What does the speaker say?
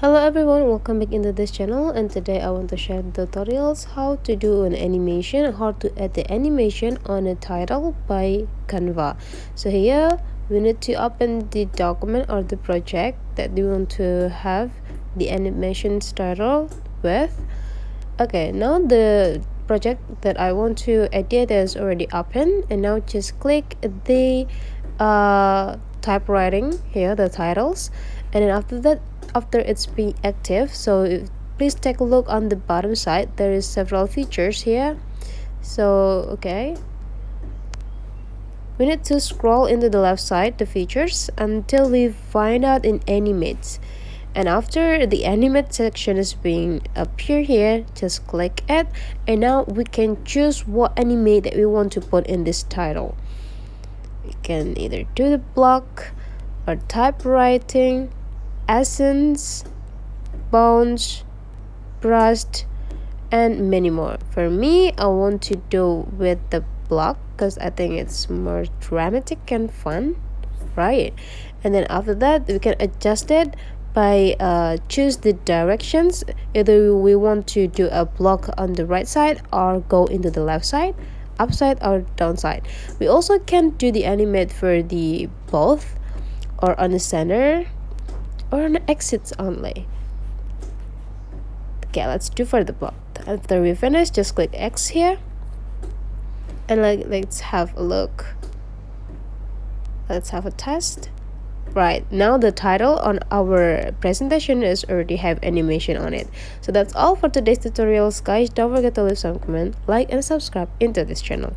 Hello everyone, welcome back into this channel, and today I want to share tutorials how to do an animation, how to add the animation on a title by Canva. So here we need to open the document or the project that we want to have the animation title with. Okay, now the project that I want to edit is already open, and now just click the typewriting here, the titles, and then after it's being active, please take a look on the bottom side. There is several features here. So okay, we need to scroll into the left side, the features, until we find out in animate. And after the animate section is being appear here, just click it, and now we can choose what animate that we want to put in this title. We can either do the block or typewriting, essence, bounce, brushed, and many more. For me, I want to do with the block because I think it's more dramatic and fun, right? And then after that, we can adjust it by choose the directions. Either we want to do a block on the right side or go into the left side, upside or downside. We also can do the animate for the both, or on the center, or on the exits only. Okay, let's do for the block. After we finish, just click X here, and let's have a look. Let's have a test. Right, now the title on our presentation is already have animation on it. So that's all for today's tutorials, guys. Don't forget to leave some comment, like, and subscribe into this channel.